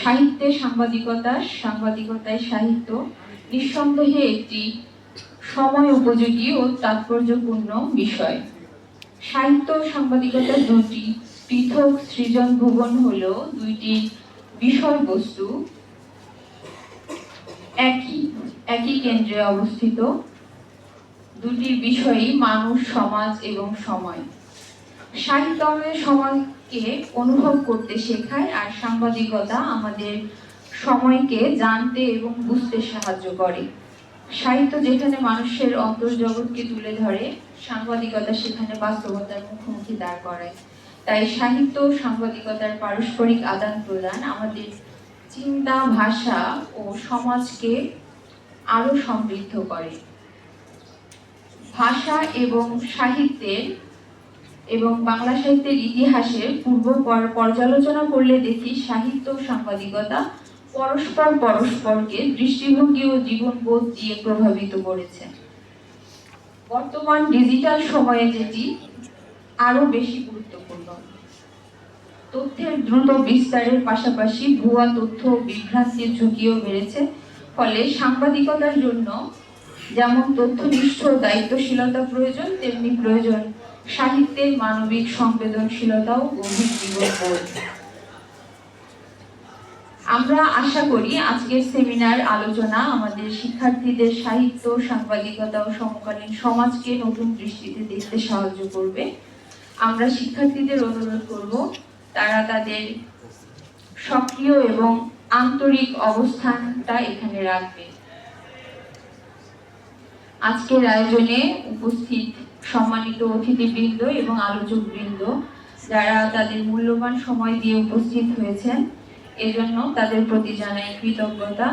সাহিত্যে সাংবাদিকতা, সাংবাদিকতায় সাহিত্য নিঃসন্দেহে একটি সময় উপযোগী ও তাৎপর্যপূর্ণ বিষয়। সাহিত্য ও সাংবাদিকতার দুটি পৃথক সৃজন ভুবন হলো দুইটি বিষয়বস্তু একই কেন্দ্রে অবস্থিত। দুটি বিষয়ই মানুষ, সমাজ এবং সময়। সাহিত্য আমাদের সময়কে অনুভব করতে শেখায়, আর সাংবাদিকতা আমাদের সময়কে জানতে এবং বুঝতে সাহায্য করে। সাহিত্য যেখানে মানুষের অন্তর্জগৎকে তুলে ধরে, সাংবাদিকতা সেখানে বাস্তবতার মুখোমুখি দাঁড় করায়। তাই সাহিত্য ও সাংবাদিকতার পারস্পরিক আদান প্রদান আমাদের চিন্তা, ভাষা ও সমাজকে আরো সমৃদ্ধ করে। ভাষা এবং সাহিত্যের এবং বাংলা সাহিত্যের ইতিহাসের পূর্ব পর্যালোচনা করলে দেখি সাহিত্য ও সাংবাদিকতা পরস্পরকে দৃষ্টিভঙ্গি ও জীবনবোধ দিয়ে প্রভাবিত করেছে। বর্তমান ডিজিটাল সময়ে যেটি আরো বেশি গুরুত্বপূর্ণ। তথ্যের দ্রুত বিস্তারের পাশাপাশি ভুয়া তথ্য ও বিভ্রান্তির ঝুঁকিও বেড়েছে। ফলে সাংবাদিকতার জন্য যেমন তথ্যনিষ্ঠ দায়িত্বশীলতা প্রয়োজন, তেমনি প্রয়োজন সাহিত্যের মানবিক সংবেদনশীলতা ও গভীর জীবনবোধ। আমরা আশা করি আজকের সেমিনার আলোচনা আমাদের শিক্ষার্থীদের সাহিত্য, সাংবাদিকতা ও সমকালীন সমাজকে নতুন দৃষ্টিতে দেখতে সাহায্য করবে। আমরা শিক্ষার্থীদের অনুরোধ করব তারা তাদের সক্রিয় এবং আন্তরিক অবস্থানটা এখানে রাখবে। আজকের আয়োজনে উপস্থিত সম্মানিত অতিথিবৃন্দ এবং আলোচকবৃন্দ যারা তাদের মূল্যবান সময় দিয়ে উপস্থিত হয়েছেন, এজন্য তাদের প্রতি জানাই কৃতজ্ঞতা।